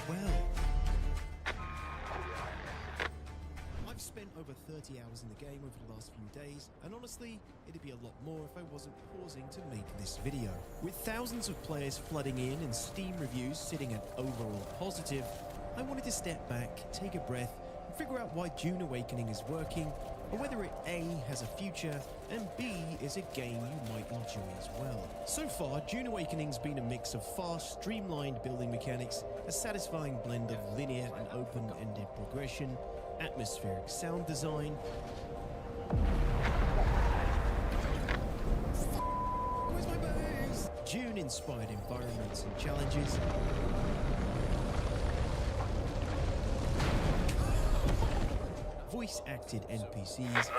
Well, I've spent over 30 hours in the game over the last few days, and honestly, it'd be a lot more if I wasn't pausing to make this video. With thousands of players flooding in and Steam reviews sitting at overall positive, I wanted to step back, take a breath, and figure out why Dune Awakening is working, or whether it A, has a future, and B, is a game you might enjoy as well. So far, Dune Awakening's been a mix of fast, streamlined building mechanics, a satisfying blend of linear and open-ended progression, atmospheric sound design, where's my base? Dune-inspired environments and challenges, voice-acted NPCs,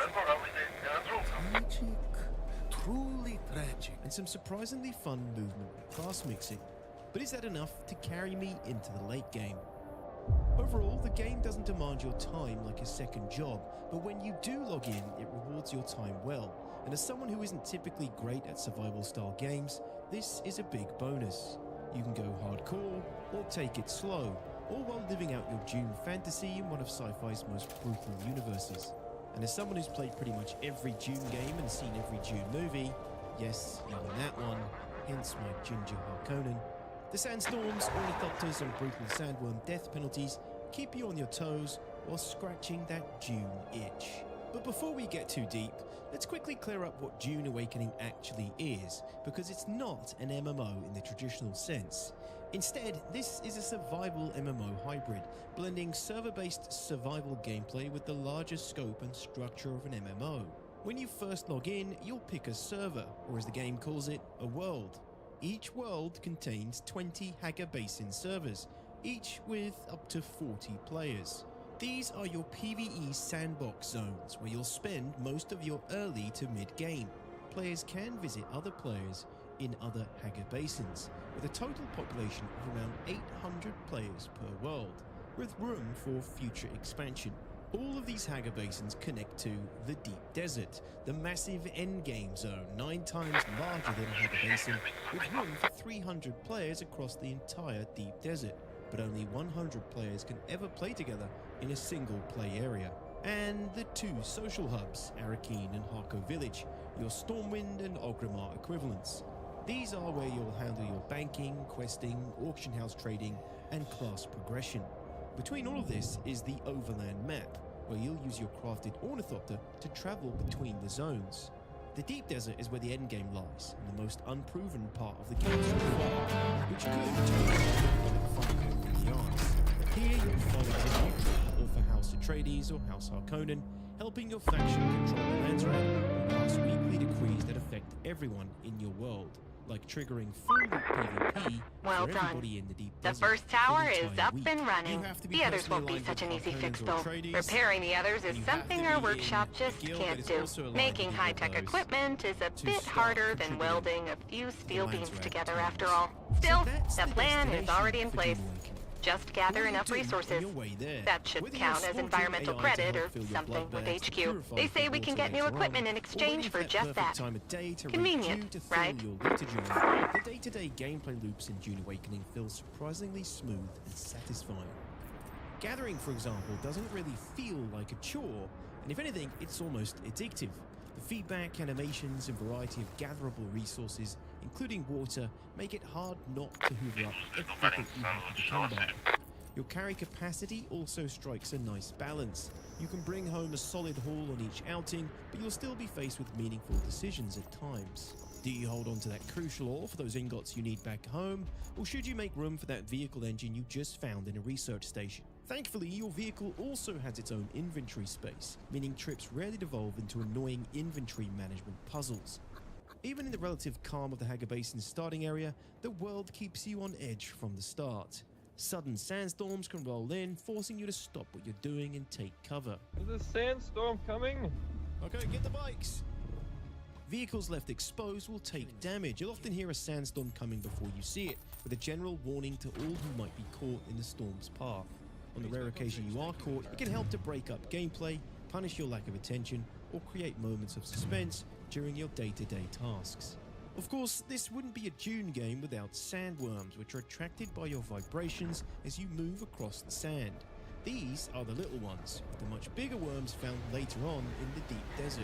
Tragic, truly tragic. and some surprisingly fun movement and class mixing. But is that enough to carry me into the late game? Overall, the game doesn't demand your time like a second job, but when you do log in, it rewards your time well. And as someone who isn't typically great at survival-style games, this is a big bonus. You can go hardcore, or take it slow, all while living out your Dune fantasy in one of sci-fi's most brutal universes. And as someone who's played pretty much every Dune game and seen every Dune movie, yes, even that one, hence my ginger Harkonnen, the sandstorms, ornithopters, and brutal sandworm death penalties keep you on your toes while scratching that Dune itch. But before we get too deep, let's quickly clear up what Dune Awakening actually is, because it's not an MMO in the traditional sense. Instead, this is a survival MMO hybrid, blending server-based survival gameplay with the larger scope and structure of an MMO. When you first log in, you'll pick a server, or as the game calls it, a world. Each world contains 20 Hagar Basin servers, each with up to 40 players. These are your PvE sandbox zones, where you'll spend most of your early to mid-game. Players can visit other players in other Hagar Basins, with a total population of around 800 players per world, with room for future expansion. All of these Hagar Basins connect to the Deep Desert, the massive endgame zone 9 times larger than a Hagar Basin, with room for 300 players across the entire Deep Desert, but only 100 players can ever play together in a single play area. And the 2 social hubs, Arakeen and Harko Village, your Stormwind and Orgrimmar equivalents. These are where you'll handle your banking, questing, auction house trading, and class progression. Between all of this is the overland map, where you'll use your crafted ornithopter to travel between the zones. The Deep Desert is where the endgame lies, and the most unproven part of the game so far, which could turn out to be a the arts. Here you'll follow Tribute, or for House Atreides or House Harkonnen, helping your faction control the lands around and pass weekly decrees that affect everyone in your world, like triggering full loop PvP Well for done. everybody in the Deep The Desert first for tower the is entire up week. and running. You have to be The others personally won't be aligned such an with easy fix, Harkonnens or though. Atreides, Repairing the others is and you have something to our be workshop in just a guild can't that is do. also aligned Making with high-tech those equipment is a to bit start harder than contributing welding a few steel lands beams around together towns. after all. So Still, that's the plan is destination already in for place. Dune Awakening. Just What gather you enough do on resources. your way there, That should whether count you're as slaughtering environmental AI to credit help or fill your something with bloodbaths to HQ. purify They for say we can water get new later on, equipment in or exchange waiting for that just perfect that. time of day to reach Convenient, you to fill right? your looter journey. The day-to-day gameplay loops in Dune Awakening feel surprisingly smooth and satisfying. Gathering, for example, doesn't really feel like a chore, and if anything, it's almost addictive. The feedback, animations, and variety of gatherable resources, including water, make it hard not to hoover up everything you happen to come by. Your carry capacity also strikes a nice balance. You can bring home a solid haul on each outing, but you'll still be faced with meaningful decisions at times. Do you hold on to that crucial ore for those ingots you need back home, or should you make room for that vehicle engine you just found in a research station? Thankfully, your vehicle also has its own inventory space, meaning trips rarely devolve into annoying inventory management puzzles. Even in the relative calm of the Hager Basin's starting area, the world keeps you on edge from the start. Sudden sandstorms can roll in, forcing you to stop what you're doing and take cover. Is a sandstorm coming? Okay, get the bikes! Vehicles left exposed will take damage. You'll often hear a sandstorm coming before you see it, with a general warning to all who might be caught in the storm's path. On the rare occasion you are caught, it can help to break up gameplay, punish your lack of attention, or create moments of suspense during your day-to-day tasks. Of course, this wouldn't be a Dune game without sandworms, which are attracted by your vibrations as you move across the sand. These are the little ones, with the much bigger worms found later on in the deep desert.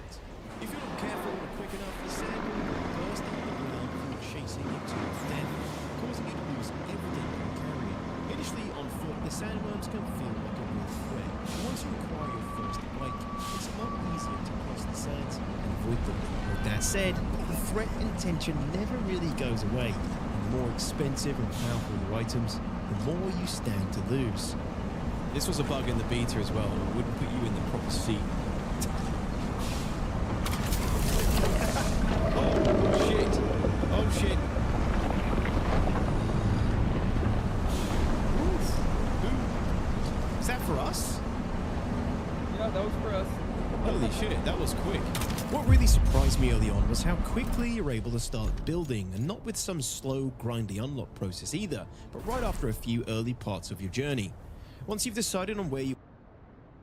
If you're not careful or quick enough, the sandworm will burst out of the ground before chasing you to your death, causing you to lose everything you're carrying. Initially on foot, the sandworms can feel like a real threat, but once you acquire your first bike, it's a lot easier to cross the sands and avoid them. With that said, the threat and tension never really goes away, and the more expensive and powerful your items, the more you stand to lose. This was a bug in the beta as well, it wouldn't put you in the proper seat. Oh shit! Oh shit! Is that for us? Yeah, that was for us. Holy shit, that was quick. What really surprised me early on was how quickly you're able to start building, and not with some slow, grindy unlock process either, but right after a few early parts of your journey. Once you've decided on where you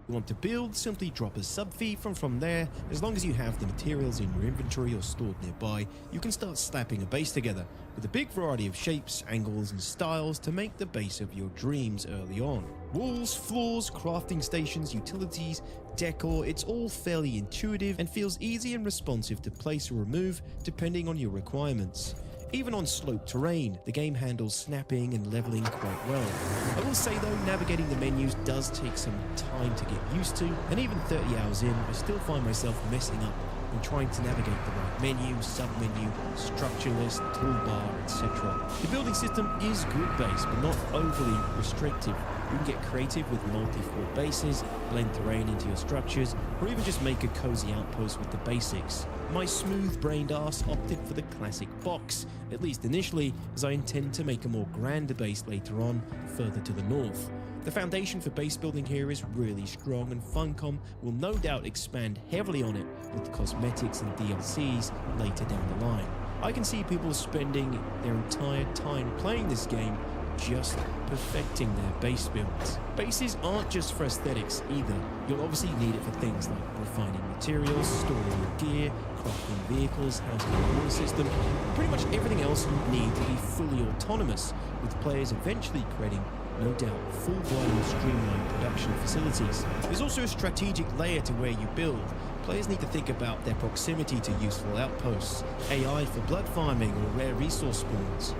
want to build, simply drop a sub-fee from there. As long as you have the materials in your inventory or stored nearby, you can start slapping a base together, with a big variety of shapes, angles and styles to make the base of your dreams early on. Walls, floors, crafting stations, utilities, decor, it's all fairly intuitive and feels easy and responsive to place or remove depending on your requirements. Even on sloped terrain, the game handles snapping and leveling quite well. I will say though, navigating the menus does take some time to get used to, and even 30 hours in, I still find myself messing up when trying to navigate the right menu, sub-menu, structure list, toolbar, etc. The building system is grid-based, but not overly restrictive. You can get creative with multi-floor bases, blend terrain into your structures, or even just make a cozy outpost with the basics. My smooth-brained ass opted for the classic box, at least initially, as I intend to make a more grander base later on, further to the north. The foundation for base building here is really strong, and Funcom will no doubt expand heavily on it with the cosmetics and DLCs later down the line. I can see people spending their entire time playing this game just perfecting their base builds. Bases aren't just for aesthetics either. You'll obviously need it for things like refining materials, storing your gear, crafting vehicles, housing your water system, and pretty much everything else you need to be fully autonomous, with players eventually creating, no doubt, full-blown streamlined production facilities. There's also a strategic layer to where you build. Players need to think about their proximity to useful outposts, AI for blood farming or rare resource spawns.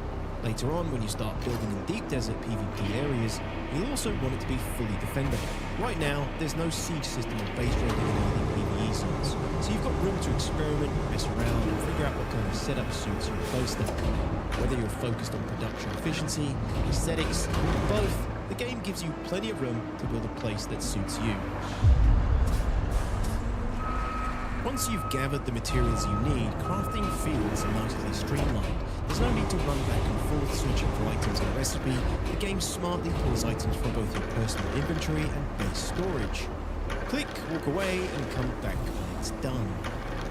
Later on, when you start building in deep desert PvP areas, you'll also want it to be fully defendable. Right now, there's no siege system or base raiding in early PvE zones, so you've got room to experiment, mess around, and figure out what kind of setup suits your playstyle. Whether you're focused on production efficiency, aesthetics, or both, the game gives you plenty of room to build a place that suits you. Once you've gathered the materials you need, crafting feels nicely streamlined. There's no need to run back and forth searching for items in a recipe. The game smartly pulls items from both your personal inventory and base storage. Click, walk away, and come back when it's done.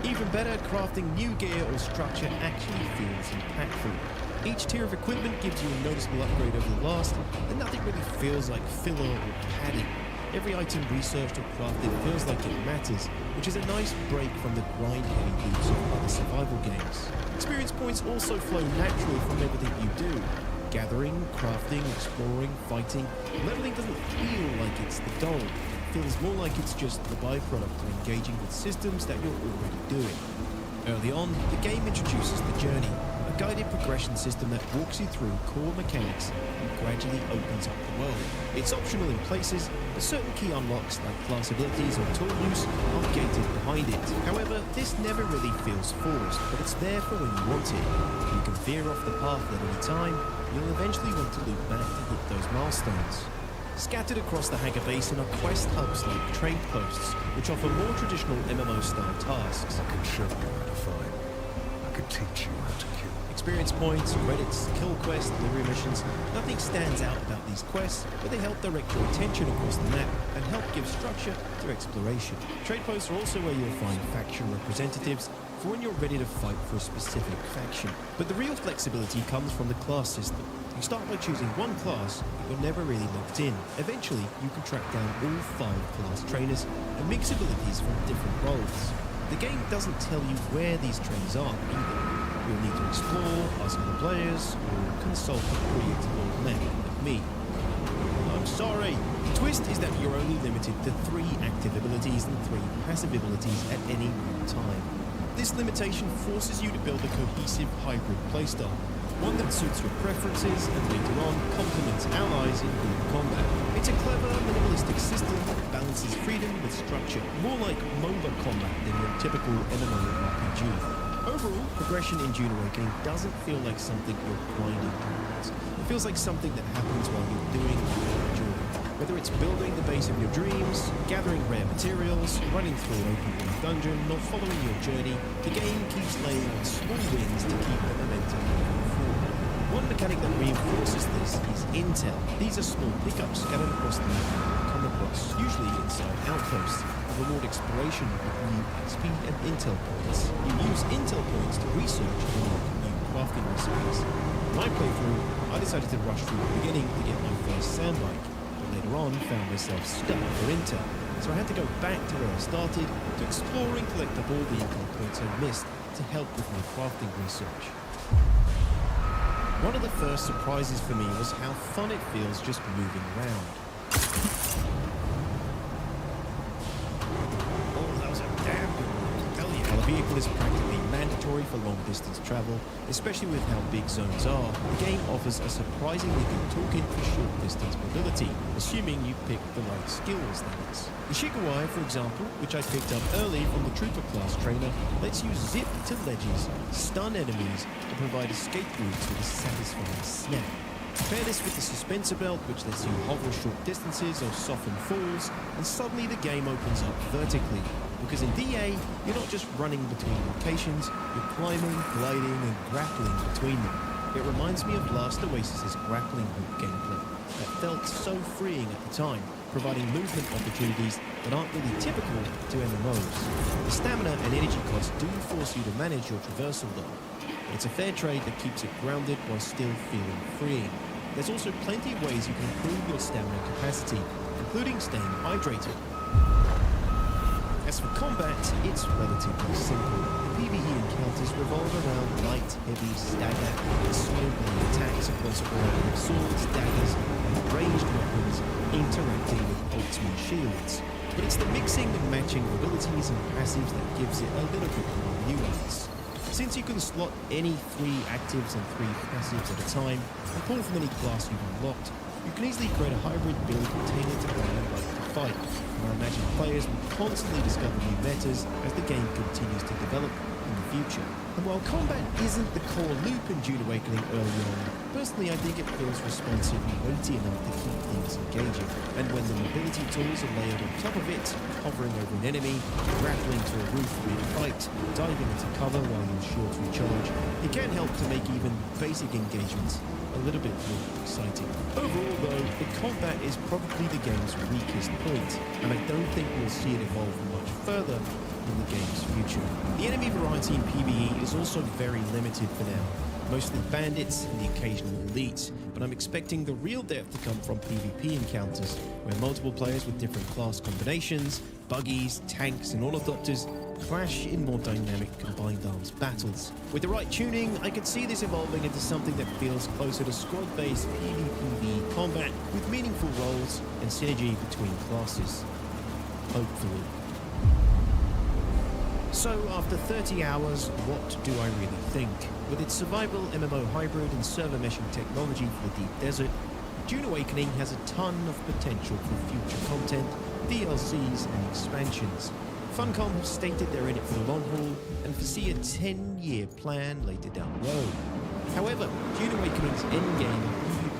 Even better, crafting new gear or structure actually feels impactful. Each tier of equipment gives you a noticeable upgrade over the last, and nothing really feels like filler or padding. Every item researched or crafted feels like it matters, which is a nice break from the grind-heavy loops of other survival games. Experience points also flow naturally from everything you do. Gathering, crafting, exploring, fighting, leveling doesn't feel like it's the goal. It feels more like it's just the byproduct of engaging with systems that you're already doing. Early on, the game introduces the journey, a guided progression system that walks you through core mechanics and gradually opens up the world. It's optional in places, but certain key unlocks like class abilities or tool use are gated behind it. However, this never really feels forced, but it's there for when you want it. You can veer off the path at any time, and you'll eventually want to loop back to hit those milestones. Scattered across the Hacker Basin are quest hubs like trade posts, which offer more traditional MMO-style tasks. I can show you how to find. I can teach you how to kill. Experience points, credits, kill quests, delivery missions. Nothing stands out about these quests, but they help direct your attention across the map and help give structure to exploration. Trade posts are also where you'll find faction representatives for when you're ready to fight for a specific faction. But the real flexibility comes from the class system. You start by choosing one class, but you're never really locked in. Eventually, you can track down all 5 class trainers and mix abilities from different roles. The game doesn't tell you where these trainers are either. You'll need to explore, ask other players, or consult a creative old man like me. I'm sorry. The twist is that you're only limited to 3 active abilities and 3 passive abilities at any one time. This limitation forces you to build a cohesive hybrid playstyle, one that suits your preferences and later on complements allies in group combat. It's a clever, minimalistic system that balances freedom with structure, more like MOBA combat than your typical MMORPG. Overall, progression in Dune Awakening doesn't feel like something you're grinding towards. It feels like something that happens while you're doing what you enjoy. Whether it's building the base of your dreams, gathering rare materials, running through an open world dungeon, or following your journey, the game keeps laying on small wins to keep the momentum moving forward. One mechanic that reinforces this is intel. These are small pickups scattered across the map that you come across, usually inside outposts, that reward exploration with new XP and intel points. You use intel points to research and unlock new crafting recipes. In my playthrough, I decided to rush through the beginning to get my first sandbike, but later on found myself stuck for intel. So I had to go back to where I started to explore and collect up all the intel points I missed to help with my crafting research. One of the first surprises for me was how fun it feels just moving around. Oh, that was a damn good one, I tell you. While a vehicle is practically mandatory for long-distance travel, especially with how big zones are, the game offers a surprisingly good toolkit for short-distance mobility, assuming you pick the right skills, that is. The Shigawai, for example, which I picked up early from the Trooper class trainer, lets you zip to ledges, stun enemies, and provide escape routes with a satisfying snap. Pair this with the suspensor belt, which lets you hover short distances or soften falls, and suddenly the game opens up vertically. Because in DA, you're not just running between locations, you're climbing, gliding, and grappling between them. It reminds me of Last Oasis's grappling hook gameplay that felt so freeing at the time, providing movement opportunities that aren't really typical to MMOs. The stamina and energy costs do force you to manage your traversal though. It's a fair trade that keeps it grounded while still feeling freeing. There's also plenty of ways you can improve your stamina capacity, including staying hydrated. As for combat, it's relatively simple. The PvE encounters revolve around light, heavy, stagger, and slow-blade attacks across a variety of swords, daggers, and ranged weapons interacting with ultimate shields. But it's the mixing and matching of abilities and passives that gives it a little bit more nuance. Since you can slot any 3 actives and 3 passives at a time, and pull from any class you've unlocked, you can easily create a hybrid build tailored to how you like to fight. And I imagine players will constantly discover new metas as the game continues to develop in the future. And while combat isn't the core loop in Dune Awakening early on, personally I think it feels responsive and weighty enough to keep things engaging. And when the mobility tools are layered on top of it, hovering over an enemy, grappling to a roof mid-fight, diving into cover while you're short recharge, it can help to make even basic engagements a little bit more exciting. Overall though, the combat is probably the game's weakest point, and I don't think we'll see it evolve much further in the game's future. The enemy variety in PvE is also very limited for now, mostly bandits and the occasional elites, but I'm expecting the real depth to come from PvP encounters, where multiple players with different class combinations, buggies, tanks and ornithopters clash in more dynamic combined arms battles. With the right tuning, I could see this evolving into something that feels closer to squad-based PvP combat with meaningful roles and synergy between classes. Hopefully. So, after 30 hours, what do I really think? With its survival MMO hybrid and server meshing technology for the deep desert, Dune Awakening has a ton of potential for future content, DLCs and expansions. Funcom have stated they're in it for the long haul and foresee a 10-year plan later down the road. However, Dune Awakening's endgame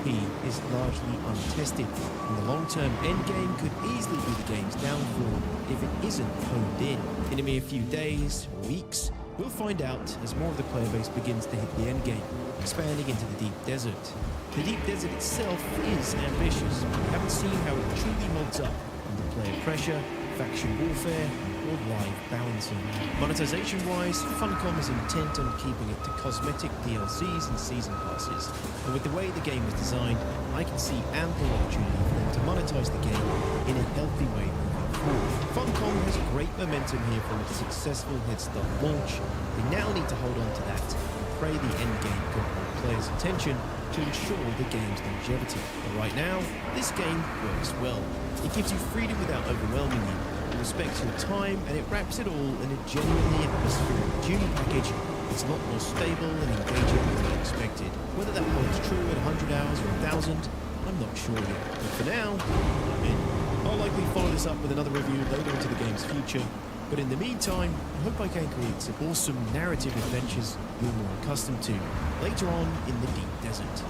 PvP PvP is largely untested, and the long-term endgame could easily be the game's downfall if it isn't honed in. In a mere few days or weeks, we'll find out as more of the player base begins to hit the endgame, expanding into the deep desert. The deep desert itself is ambitious, but we haven't seen how it truly holds up under player pressure, faction warfare, or live balancing. Monetization-wise, Funcom is intent on keeping it to cosmetic DLCs and season passes, and with the way the game is designed, I can see ample opportunity for them to monetize the game in a healthy way moving forward. Funcom has great momentum here from its successful Head Start launch. They now need to hold on to that and pray the endgame can hold players' attention to ensure the game's longevity. But right now, this game works well. It gives you freedom without overwhelming you. It respects your time, and it wraps it all in a genuinely atmospheric June package that's a lot more stable and engaging than I expected. Whether that holds true at 100 hours or 1,000, I'm not sure yet. But for now, I'm in. I'll likely follow this up with another review later into the game's future. But in the meantime, I hope I can create some awesome narrative adventures you're more accustomed to later on in the deep desert.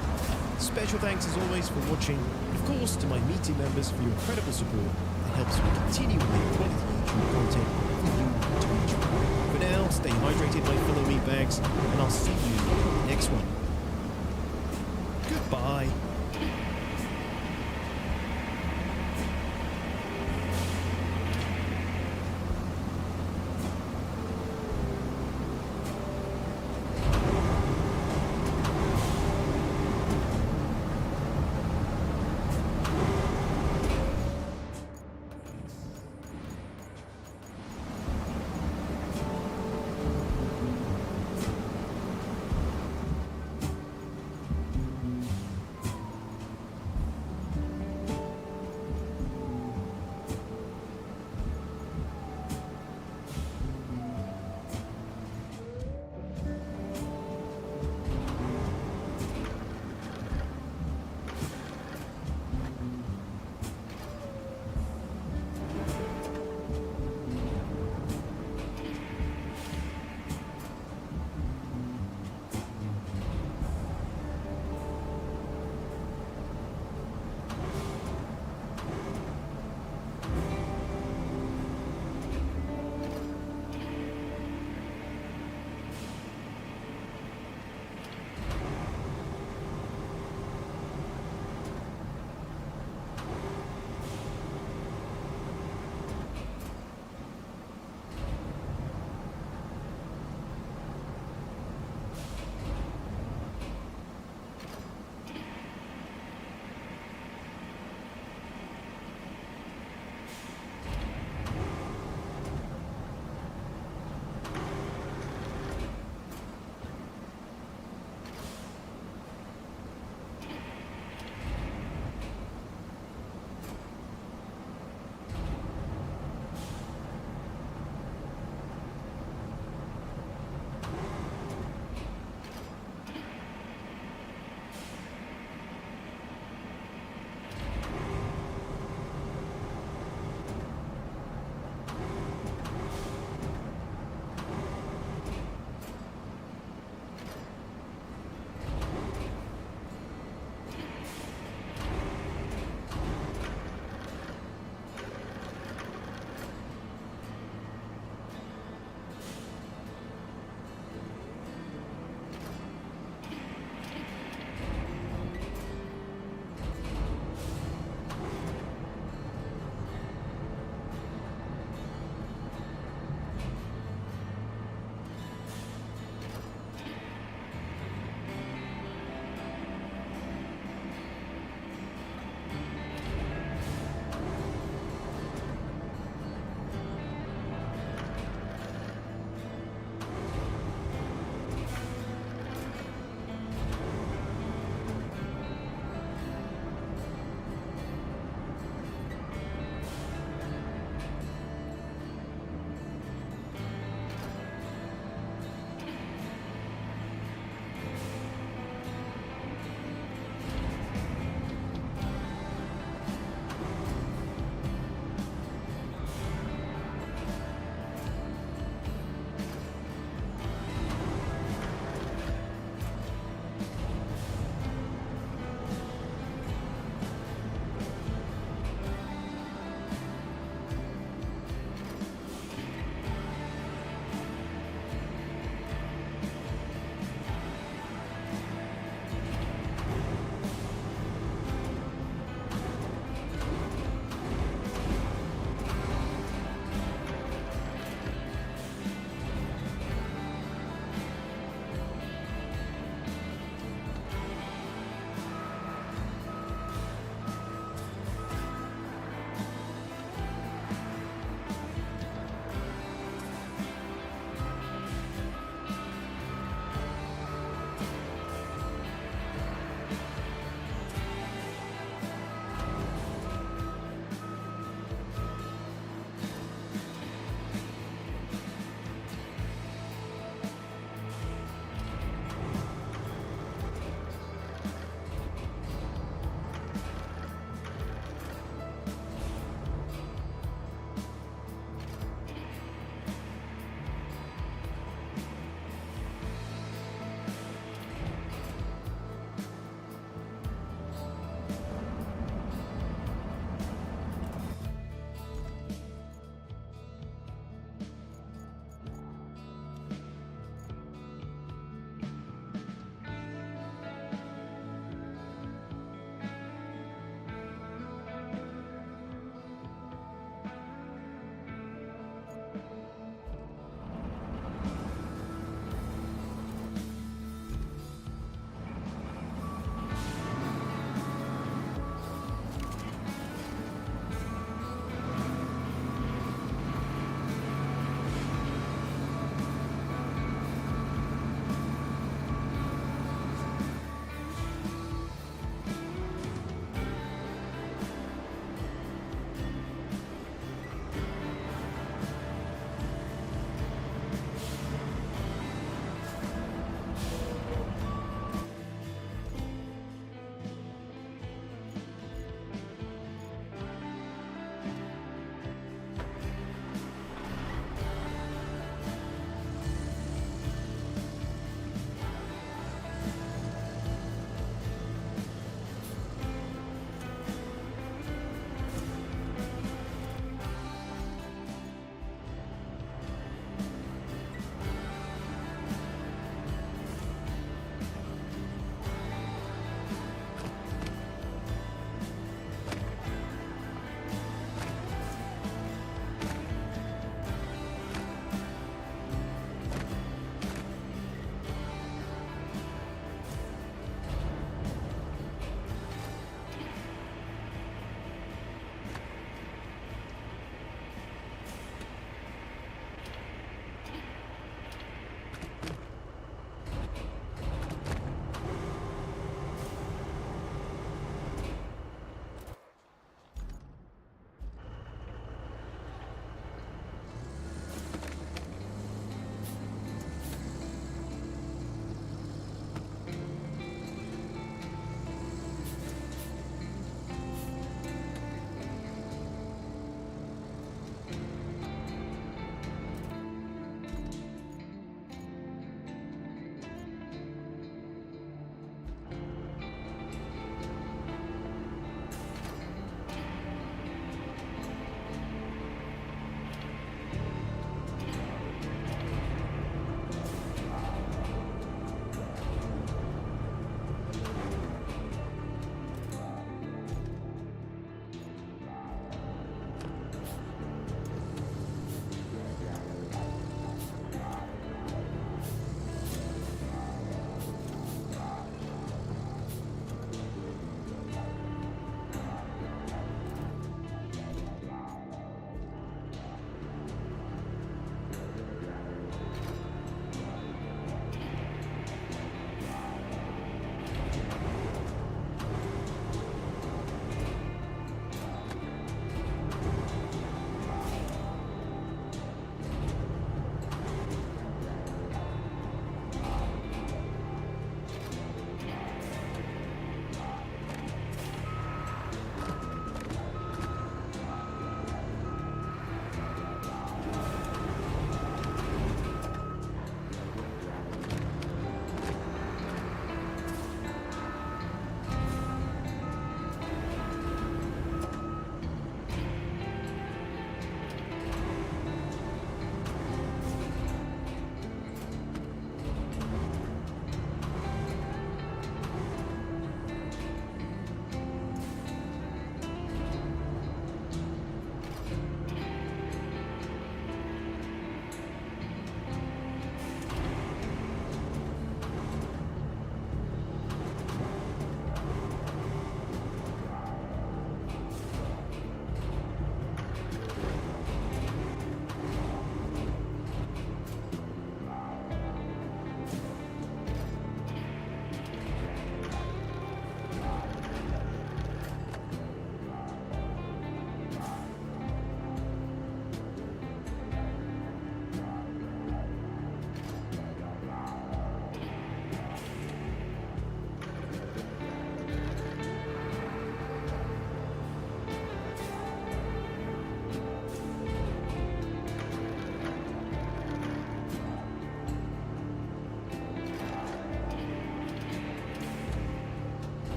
Special thanks as always for watching, and of course to my meeting members for your incredible support that helps me continue to make quality YouTube content for you to enjoy. For now, stay hydrated my fellow meatbags, and I'll see you in the next one. Goodbye.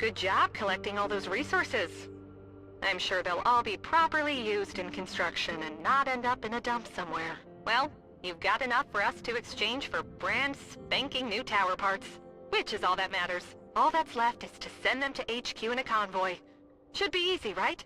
Good job collecting all those resources. I'm sure they'll all be properly used in construction and not end up in a dump somewhere. Well, you've got enough for us to exchange for brand spanking new tower parts, which is all that matters. All that's left is to send them to HQ in a convoy. Should be easy, right?